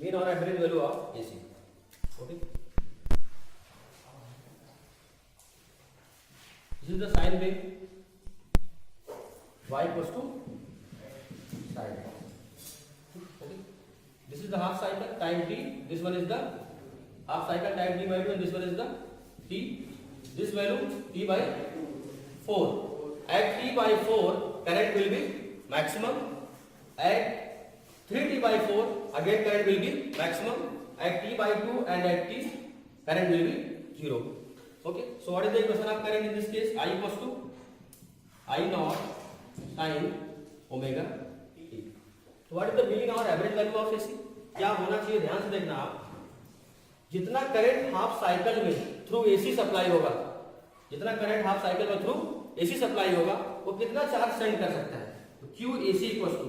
mean or average value of AC. Okay. This is the sine wave. Y equals to sine. Okay. This is the half cycle time t. This one is the half cycle time t by 2 and this one is the t. This value t by 4. At t by 4, current will be maximum. At 3t by 4, again current will be maximum. At t by 2 and at t, current will be 0. Okay. So what is the equation of current in this case? I equals to I naught sin omega t. So what is the mean or average value of AC? क्या होना चाहिए ध्यान से देखना आप. जितना current half cycle में through AC supply होगा, जितना करंट हाफ साइकिल में थ्रू एसी सप्लाई होगा, वो कितना चार्ज सेंड कर सकता है. तो Q AC equals to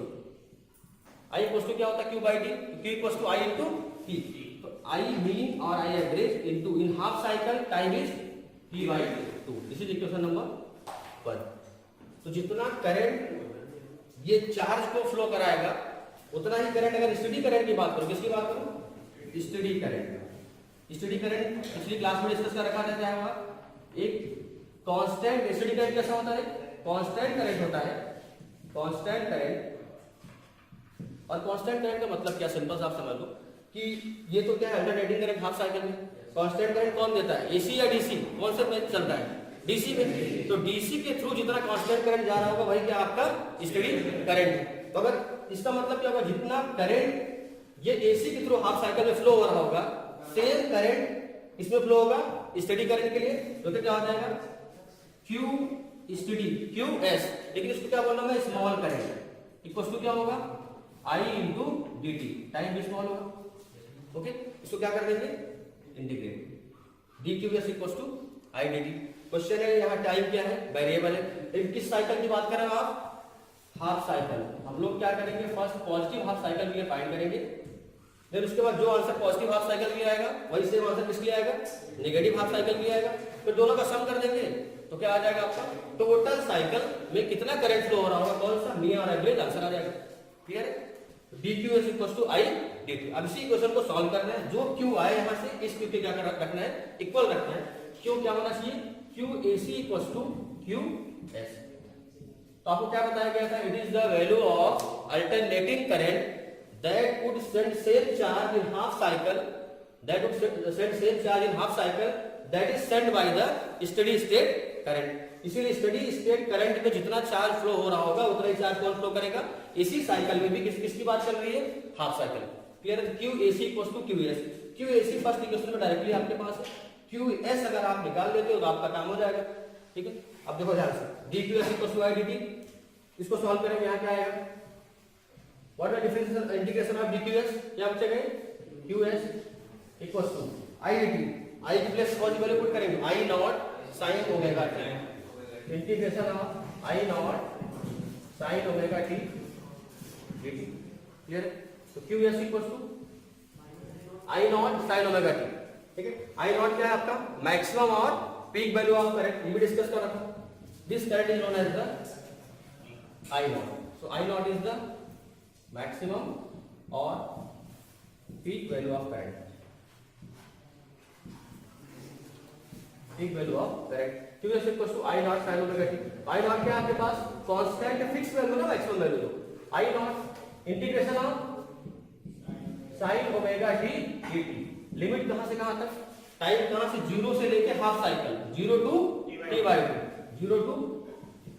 I equals to क्या होता है Q by T. Q equals to I into T. तो आई मीन और I average into in half cycle time is T by two. This is equation number 1. तो जितना current ये charge को flow कराएगा उतना ही करंट. अगर स्टेडी करंट की बात करो, किसकी बात करो? Steady current. स्टेडी करंट पिछली क्लास में डिस्कस कर रखा था. क्या होगा? एक कांस्टेंट स्टेडी करंट कैसा होता है? कांस्टेंट करंट होता है. Constant current. और कांस्टेंट करंट का मतलब क्या? सिंपल सा आप समझ लो कि ये तो क्या है अल्टरनेटिंग करंट हाफ साइकिल में. कांस्टेंट करंट कौन देता है? एसी या डीसी? कौन सा में चलता है? डीसी में. तो डीसी के थ्रू जितना कांस्टेंट करंट जा रहा होगा वही क्या आपका स्टेडी करंट है. तो अगर इसका मतलब क्या होगा? जितना करंट ये एसी के थ्रू हाफ साइकिल में फ्लो हो रहा होगा, सेम करंट इसमें फ्लो होगा स्टेडी करंट के लिए. तो क्या हो जाएगा? Q steady Q S. लेकिन इसको क्या बोलना है? स्मॉल करंट इक्वल्स टू क्या होगा? I into D T. Time भी स्मॉल होगा. ओके. इसको क्या कर देंगे? Integrate. D Q S equals to I D T. Question है यहाँ टाइम क्या है? वेरिएबल है. लेकिन किस साइकिल की बात कर रहे हो आप? Half cycle. हम लोग क्या करेंगे? फर्स्ट पॉजिटिव हाफ साइकिल के लिए फाइंड करेंगे. फिर उसके बाद जो आंसर पॉजिटिव हाफ साइकिल के लिए आएगा वही सेम आंसर किसके लिए आएगा? नेगेटिव हाफ साइकिल के लिए आएगा. फिर दोनों का सम कर देंगे तो क्या आ जाएगा आपका? टोटल साइकिल में कितना करंट फ्लो हो रहा होगा, कौन सा मीन और एवरेज आंसर आ जाएगा. क्लियर है? D Q S equals to I D T. अब इसी इक्वेशन को सॉल्व करना है. जो क्यू आए यहाँ से इस क्यू के क्या रखना है? इक्वल रखना है. क्यू क्या होना चाहिए? Q A C equals to Q S. तो आपको क्या बताया गया था? It is the value of alternating current that would send same charge in half cycle, that would send same charge in half cycle that is sent by the steady state current. इसीलिए steady state current में जितना charge flow हो रहा होगा उतना ही charge कौन flow करेगा? इसी साइकिल में भी किसकी बात चल रही है? Half cycle. क्लियर है? Q A C equals to Q S. Q A C first equation में डायरेक्टली आपके पास है. क्यू एस अगर आप निकाल देते हो तो आपका काम हो जाएगा. ठीक है. अब देखो ध्यान से. D Q S equals to I D T. इसको सॉल्व करेंगे. यहाँ क्या आएगा? What is the difference integration of dqs? क्या बचे गए? qs equals to I dt. I की प्लेस कौन सी वैल्यू पुट करेंगे? I not sin omega t. Integration of I not sin omega t dt. Clear? तो qs equals to I not sin omega t. ठीक है. I not क्या है आपका? Maximum और पीक वैल्यू ऑफ करंट. ये भी डिस्कस कर रखा. This current is known as the I nought. So I nought is the maximum or peak value of current. Peak value of current. QS equals to I naught sin omega t. I naught क्या आपके पास? Constant fix value ना maximum value दो. I naught integration of sin omega t dt. Limit कहाँ से कहाँ तक? Time कहाँ से? 0 से लेके half cycle. 0 to t by 2. 0 to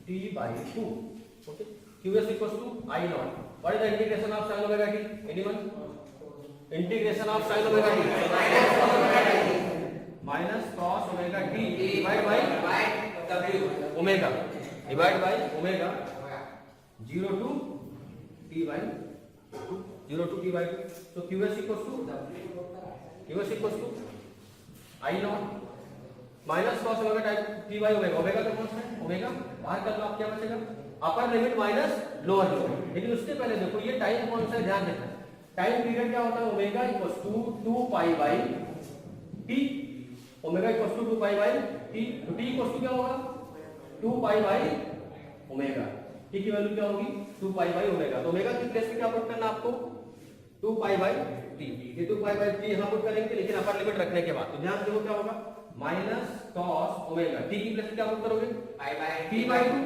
t by 2. Okay. QS equals to I naught. What is the integration of sin omega t? Anyone? Integration of sin omega t minus cos omega t divided by w omega divided by omega 0 to t by 2. 0 to t by 2. So qs equals to I naught minus cos omega t by omega. omega का कौन सा है? omega बाहर कर लो. आप क्या बचेगा? अपर limit minus lower limit. लेकिन उससे पहले देखो ये टाइम कौन सा ध्यान देना. टाइम पीरियड क्या होता है? Omega equals to 2 pi by T. Omega equals to 2 pi by T. तो टी इक्वल्स टू क्या होगा? 2 पाई बाई ओमेगा. टी की वैल्यू क्या होगी? 2 पाई बाई ओमेगा. तो ओमेगा की प्लेस पे क्या पुट करना आपको? 2 पाई बाई टी, ये 2 पाई बाई टी यहाँ पुट करेंगे, लेकिन अपर लिमिट रखने के बाद। तो ध्यान देखो क्या होगा, माइनस कॉस ओमेगा, टी की प्लेस पे क्या पुट करोगे, टी बाई 2,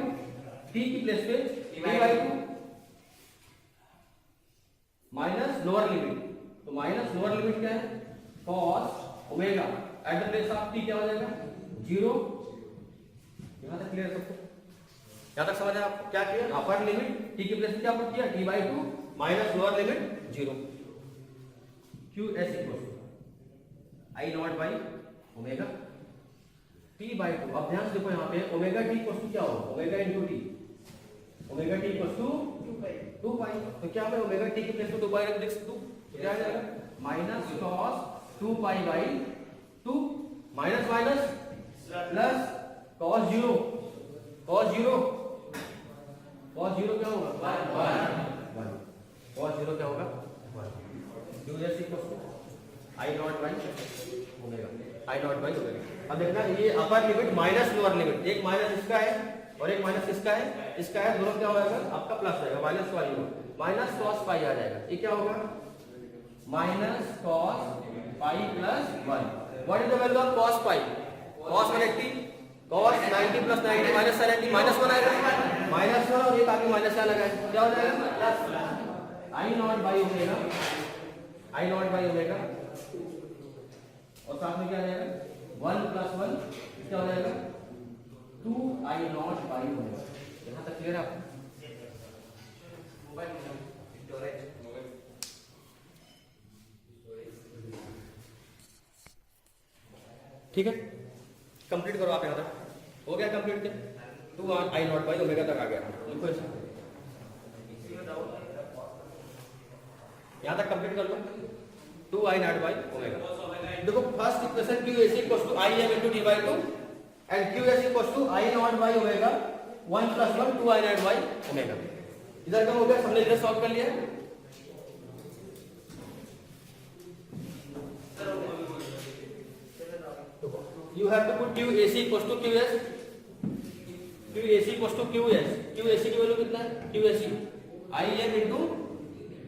टी की प्लेस पे T by 2 minus lower limit, तो माइनस लोअर लिमिट क्या है, cos omega at the place of T क्या हो जाएगा 0। यहां तक क्लियर है सबको, यहां तक समझ आया आपको क्या किया, अपर लिमिट टी की प्लेस पे क्या पुट किया, T by 2 minus lower limit 0। Q S equal I not by omega T by 2। अब ध्यान से देखो यहाँ पे ओमेगा टी इक्वल टू क्या होगा, omega into T, omega T equal to 2 pi, तो क्या मैं ओमेगा टी की प्लेस पे 2 पाई रख दूं, क्या आ जाएगा, minus cos 2 pi by 2 minus minus plus cos 0, cos 0, cos 0 क्या होगा 1, कॉस 0 क्या होगा 1, Q S equal to I not by omega, I not by omega. अब देखना ये upper limit minus lower limit, एक माइनस इसका है और एक माइनस इसका है, दोनों क्या हो जाएगा आपका प्लस रहेगा, माइनस वाली हो माइनस कॉस पाई आ जाएगा, ये क्या होगा minus cos pi plus 1। What is the value of cos pi, cos 180, cos 90 plus 90 minus 90 minus 1 आएगा, माइनस 1 और एक आगे माइनस आ लगा है, क्या हो जाएगा plus I not by omega, I not by omega और साथ में क्या आ जाएगा 1 प्लस 1 क्या हो जाएगा 2 आई नॉट बाई ओमेगा। यहां तक क्लियर है आपको, ठीक है, कंप्लीट करो आप, यहां तक हो गया कंप्लीट क्या, 2 आई नॉट बाई ओमेगा तक आ गया, लिखो ऐसे यहां तक कंप्लीट कर लो, 2 आई नॉट बाई ओमेगा। देखो first equation Q S equal to I M into D by 2 and Q S equal to I not by omega 1 plus 1 2 I not by omega. इधर का हो गया, हमने इधर सॉल्व कर लिया, you have to put QAC equals to QS, QAC equals to QS, QAC की value कितना है, QAC IM into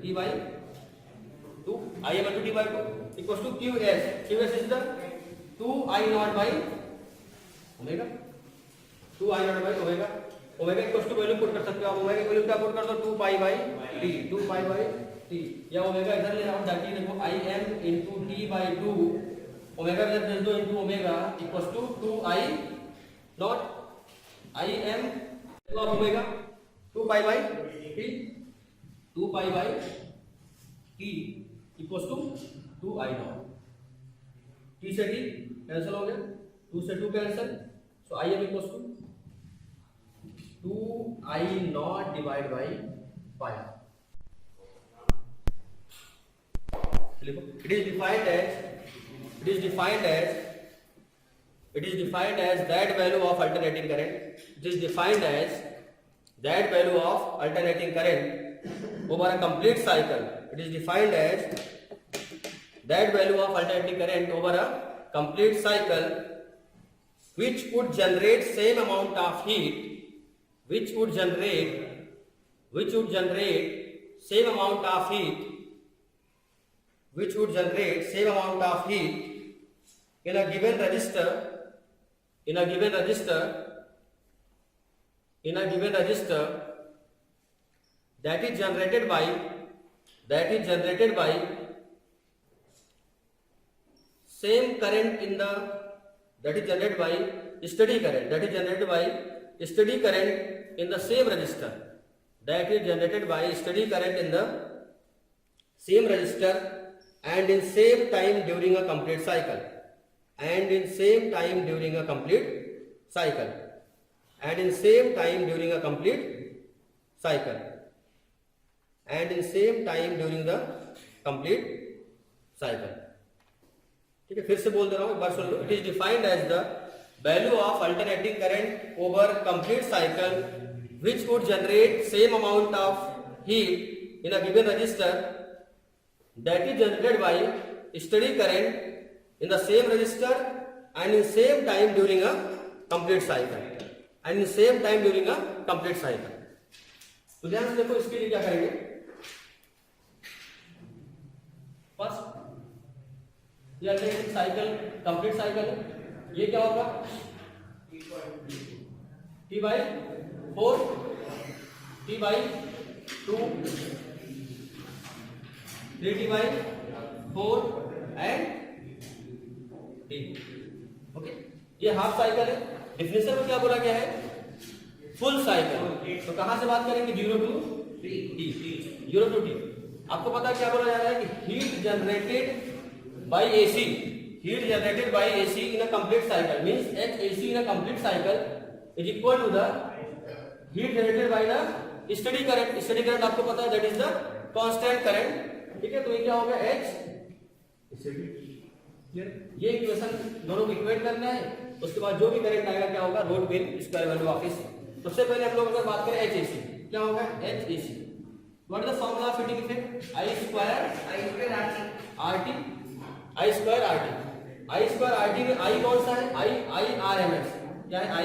T by 2, IM into T by 2 equals to QS, QS is the 2 I naught by omega, 2 I naught by omega, omega equals to value put कर सकते हो आप, omega की value क्या put कर दो 2 pi by t, 2 pi by t, या omega इधर ले आओ जाके देखो IM into T by 2 omega इधर भेज दो into omega equals to 2 I naught, I am of omega 2 pi by T, 2 pi by T equals to 2 I naught, T से टी कैंसिल हो गया, 2 से 2 cancel, so I am equals to 2 I naught divide by pi. लिखो it is defined as it is defined as that value of alternating current, it is defined as that value of alternating current over a complete cycle, it is defined as that value of alternating current over a complete cycle which would generate same amount of heat, which would generate same amount of heat in a given resistor that is generated by same current in the steady current in the same resistor, that is generated by steady current in the same resistor and in same time during a complete cycle, and in same time during a complete cycle, and in same time during a complete cycle, and in same time during the complete cycle। ठीक है, फिर से बोल दे रहा हूं, एक बार सुन लो। It is defined as the value of alternating current over complete cycle which would generate same amount of heat in a given resistor that is generated by steady current in the same resistor and in same time during a complete cycle, and in same time during a complete cycle। तो ध्यान से देखो, इसके लिए क्या करेंगे, ये alternating cycle complete cycle है। ये क्या होगा t by 4 t by 2 3t by 4 and t। Okay, ये हाफ साइकिल है। डिफिनेशन में क्या बोला गया है? Full cycle. तो कहां से बात करेंगे? 0 to t, 0 to t। आपको पता क्या बोला जा रहा है कि heat generated by AC, heat generated by AC in a complete cycle means HAC in a complete cycle is equal to the heat generated by the steady current. Steady current आपको पता है that is the constant current. ठीक है, तो ये क्या होगा? H। ये इक्वेशन दोनों को इक्वेट करना है। उसके बाद जो भी करंट आएगा क्या होगा? Root mean square value of AC. सबसे पहले हम लोग अगर बात करें HAC, क्या होगा? HAC what is the formula of heating effect? I square RT में I कौन सा है? I RMS। क्या है? I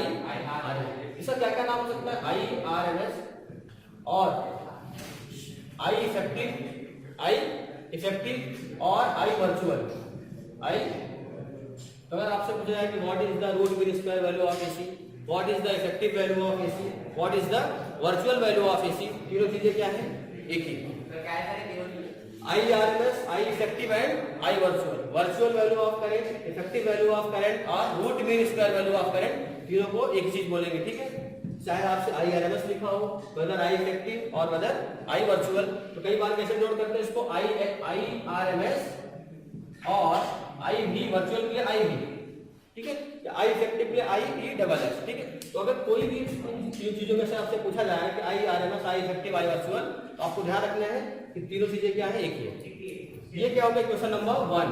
RMS। इसका क्या क्या नाम हो सकता है? I RMS और I इफेक्टिव और I वर्चुअल। तो अगर आपसे पूछा जाए कि what is the root mean square value of AC, what is the effective value of AC, what is the virtual value of AC, तीनों चीजें क्या है? एक ही। I RMS, I effective and I virtual. Virtual value of current, effective value of current और root mean square value of current, तीनों को एक चीज बोलेंगे। ठीक है, चाहे आपसे I RMS लिखा हो, वेदर I इफेक्टिव और वेदर I वर्चुअल। तो कई बार कैसे नोट करते हैं इसको? I RMS और I भी वर्चुअल के लिए I भी। ठीक है, I इफेक्टिव के लिए I E डबल S। ठीक है, तो अगर कोई भी इन चीजों में से आपसे पूछा जाए कि I RMS, I effective, I virtual, तो आपको ध्यान रखना है कि तीनों चीजें क्या है? एक ही है। ये क्या होगा? Question number 1।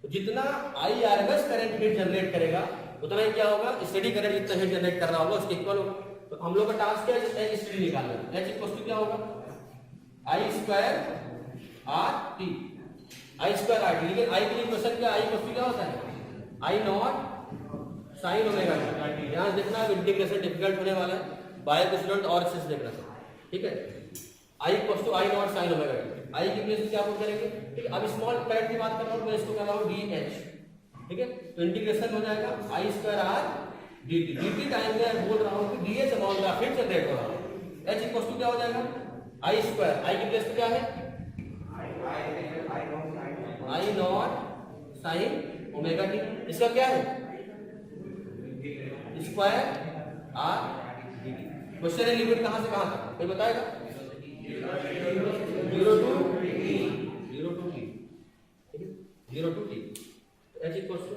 तो जितना I RMS current heat generate करेगा उतना ही क्या होगा? स्टेडी करंट जितना हीट जनरेट कर रहा होगा उसके इक्वल होगा। तो हम लोग का टास्क क्या है? H स्टेडी निकालना है। H इक्वल टू क्या होगा? I square RT, I square RT। लेकिन I के लिए क्वेश्चन क्या? I इक्वल टू क्या होता है? I naught sine omega T. ध्यान देखना, इंटीग्रेशन डिफिकल्ट होने वाला है, बायो के स्टूडेंट और अच्छे से देखना। ठीक है, I equal to I naught sine omega t. I की प्लेस में क्या पुट करेंगे? ठीक है, अब स्मॉल करंट की बात कर रहा हूं, मैं इसको कर रहा हूं DH। ठीक है, तो इंटीग्रेशन हो जाएगा I square R dt। dt time में बोल रहा हूं कि DH अमाउंट का हीट जनरेट हो रहा है। H इक्वल टू क्या हो जाएगा? I स्क्वायर, I की प्लेस पे क्या है? I naught sine omega T. इसका क्या है? Square R dt। क्वेश्चन है लिमिट कहां से कहां तक? कोई बताएगा? 0 to t। H equal to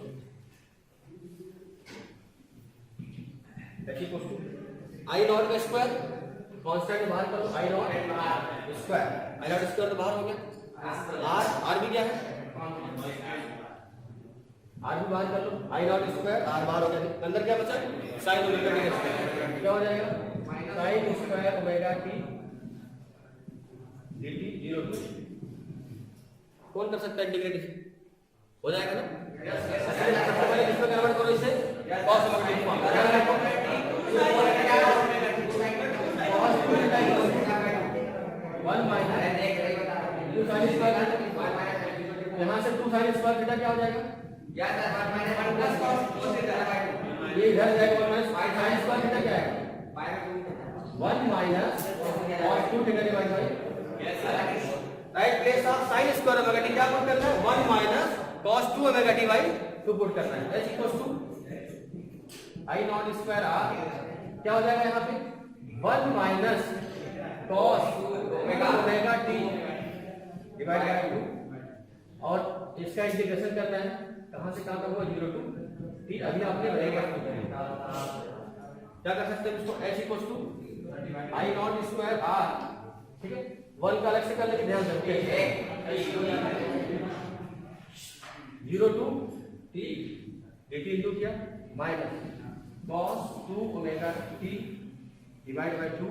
I naught का स्क्वायर, कांस्टेंट बाहर कर दो, I naught square, I naught square तो बाहर हो गया। R भी क्या है? R भी बाहर कर लो, I नॉट स्क्वायर, R बाहर हो गया। अंदर क्या बचा? Sign omega t. क्या हो जाएगा? Sine square omega T dt 0 to। कौन कर सकता है इंटीग्रेट? हो जाएगा ना? इसमें कन्वर्ट करो इसे cos ओमेगा टी फॉर्म। यहाँ से 2 sin स्क्वायर थीटा क्या हो जाएगा? ये इधर जाएगा 1 माइनस sin स्क्वायर थीटा क्या है? 1 minus cos 2 theta divide by right place of sin square omega t क्या पुट करना है? 1 minus cos 2 omega t by 2 put करना है। H equals to I naught square R क्या हो जाएगा यहाँ पे? 1 minus cos omega t divide by 2 और इसका इंटीग्रेशन करना है। कहां से कहां तक होगा? 0 to t। अभी आपने क्या कर सकते हैं इसको? H equals to I naught square R। ठीक है, 1 का अलग से कर लेके ध्यान रखिए। 0 to t dt इनटू क्या? Minus cos 2 omega t divide by 2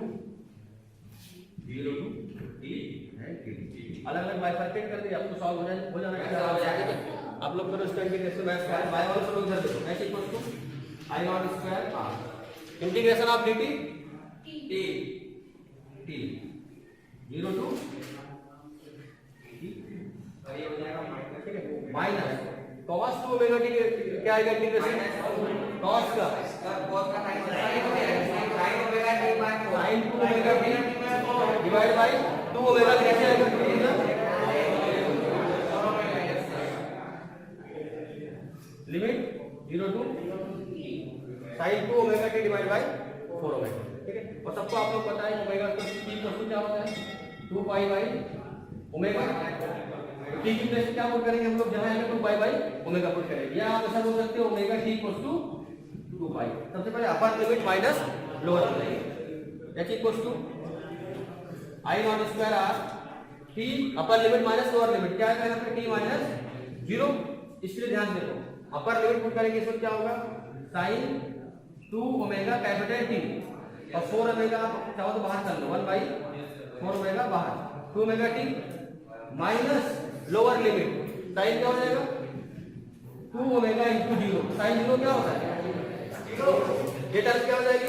0 to t and t। अलग अलग बाइफरकेट कर दिया, आपको सॉल्व हो जाना चाहिए। आप लोग करो इसका इंटीग्रेशन बाय वाला सब इधर देखो। H equals to I naught square R integration of dt t 0 to t। और ये हो जाएगा ठीक है, माइनस cos 2 ओमेगा टी क्या आएगा इंटीग्रेशन cos का sin 2 omega t divide by 2 omega कैसे आएगा limit 0 to sin 2 omega t divide by 4 omega, ठीक है। और सबको आप लोग पता है ओमेगा का टी क्या होता है 2 पाई बाई ओमेगा, टी की प्लेस क्या पुट करेंगे हम लोग, जहां है 2 पाई बाई ओमेगा पुट करेंगे, या आप ऐसा बोल सकते हो omega t equals to 2 pi. सबसे पहले upper limit minus lower limit, H equals to I naught square R t upper limit minus lower limit, क्या है यहाँ पे टी माइनस 0, इसलिए ध्यान दे दो अपर लिमिट पुट करेंगे इसमें क्या होगा sin 2 ओमेगा कैपिटल टी और 4 ओमेगा चाहो तो बाहर कर लो 1/4 ओमेगा बाहर 2 omega T minus lower limit sin क्या हो जाएगा 2 ओमेगा इंटू 0, sin 0 क्या होता है 0, ये टर्म क्या हो जाएगी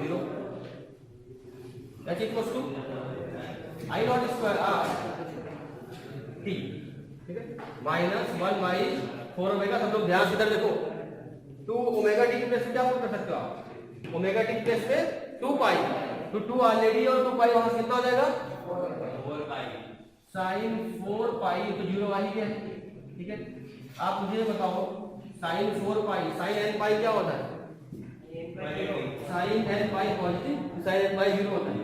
0, that equals to I naught square R t, ठीक है, माइनस 1/4 ओमेगा। सब लोग ध्यान से इधर देखो 2 ओमेगा टी की प्लेस पे क्या पुट कर सकते हो आप, ओमेगा टी की प्लेस पे 2 पाई, तो 2 ऑलरेडी और 2 पाई वहां से कितना हो जाएगा 4 पाई, sin 4 पाई तो 0 आ ही गया, ठीक है। आप मुझे बताओ sin 4 पाई sin n पाई क्या होता है sin n पाई पॉजिटिव, sin n पाई 0 होता है,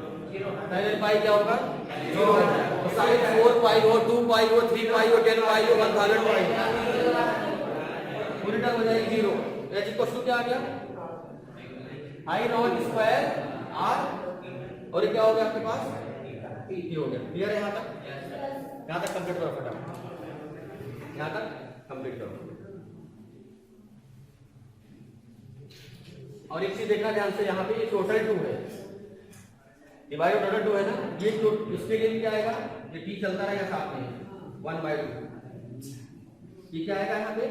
sin n पाई क्या होगा 0 होता है, तो sin 4 पाई हो 2 पाई हो 3 पाई हो 10 पाई हो 1000 पाई पूरी टर्म हो जाएगी 0, एच इक्वल्स टू क्या आ गया आई नॉट स्क्वायर आर और ये क्या हो गया आपके पास टी हो गया। क्लियर है यहाँ तक कंप्लीट करो फटाफट, यहाँ तक कंप्लीट करो। और एक चीज देखना ध्यान से, यहाँ पे ये टोटल 2 है, डिवाइड टोटल 2 है ना, ये इसके लिए क्या आएगा, ये टी चलता रहेगा साथ में 1/2, ये क्या आएगा यहाँ पे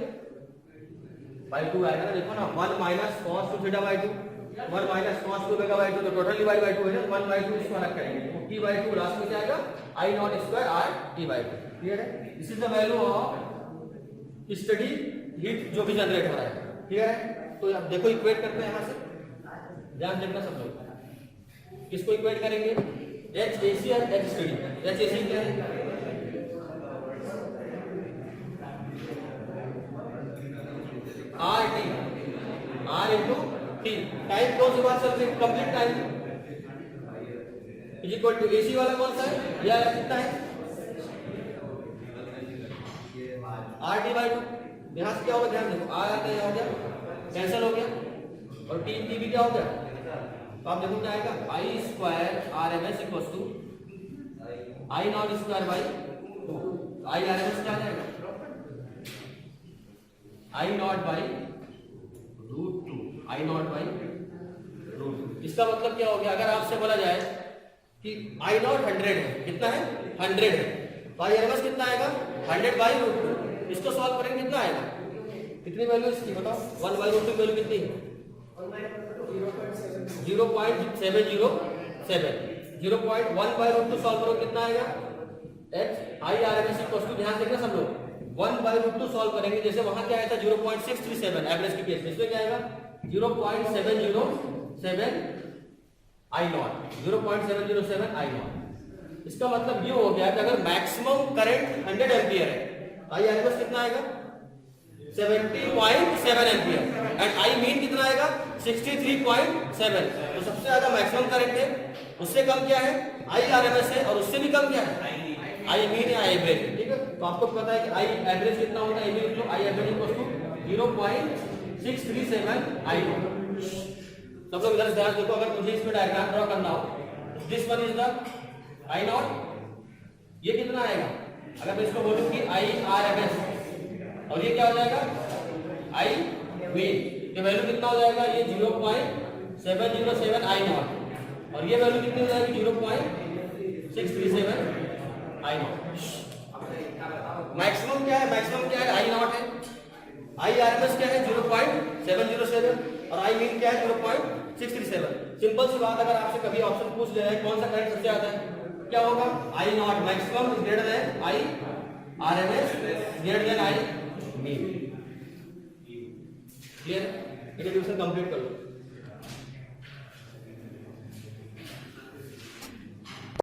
बाई 2 आएगा ना, देखो ना 1 minus cos 2 theta by 2, 1 minus cos 2 omega by 2, तो टोटल डिवाइड बाई 2 है ना, 1/2 इसको अलग करेंगे, तो t बाई 2 लास्ट में क्या आएगा I naught square R T by 2। Clear है, this is the value of steady heat जो भी जनरेट हो रहा है। क्लियर है, तो आप देखो इक्वेट करते हैं यहां से, ध्यान देखना सब लोग, किसको इक्वेट करेंगे एच एसी और एच स्टडी। एच एसी क्या है R t, R into t, time कौन सी बात चल रही है complete time is equal to AC वाला कौन सा है या कितना है आर टी बाई 2, यहां से क्या होगा ध्यान देखो आर आता है हो गया कैंसिल हो गया और टी टी भी क्या हो गया, तो आप देखो क्या आएगा I square R M S equal to I naught square by 2, I R M S क्या जाएगा I not by root 2, I not by root 2। इसका मतलब क्या हो गया, अगर आपसे बोला जाए कि आई नॉट 100 है, कितना है 100 है, तो आई आर एम एस कितना आएगा 100 बाई रूट 2, इसको सॉल्व करेंगे कितना आएगा, कितनी वैल्यू इसकी बताओ 1/√2 वैल्यू कितनी है 0.707, 0.1/√2 सॉल्व करो कितना आएगा H I R M S equal to, ध्यान देखना सब लोग 1/√2 सॉल्व करेंगे, जैसे वहां क्या आया था 0.637 एवरेज की केस में, इसमें क्या आएगा 0.707 आई नॉट, 0.707 आई नॉट। इसका मतलब ये हो गया कि अगर मैक्सिमम करंट 100 एम्पियर है, आई आर एम एस कितना आएगा 70.7 एम्पियर एंड आई मीन कितना आएगा 63.7, तो सबसे ज्यादा मैक्सिमम करंट है, उससे कम क्या है आई आर एम एस है, और उससे भी कम क्या है आई मीन या आई एवरेज। ठीक है, तो आपको पता है कि आई एवरेज कितना होता है, I average equal to 0.637 I naught. सब लोग इधर ध्यान देखो, अगर मुझे इसमें डायग्राम ड्रॉ करना हो, this one is the I not, ये कितना आएगा, अगर मैं इसको बोलूं कि आई आर एम एस, और ये क्या हो जाएगा आई मीन, ये वैल्यू कितना हो जाएगा, ये 0.707 आई नॉट, और ये वैल्यू कितनी हो जाएगी 0.637 आई नॉट। मैक्सिमम क्या है, मैक्सिमम क्या है आई नॉट है, आई आर एम एस क्या है 0.707 और आई मीन क्या है 0.637। सिंपल सी बात, अगर आपसे कभी ऑप्शन पूछ ले रहा है कौन सा करंट सबसे ज्यादा है, क्या होगा I naught maximum is greater than I RMS greater than I mean. Clear? Introduction complete कर लो.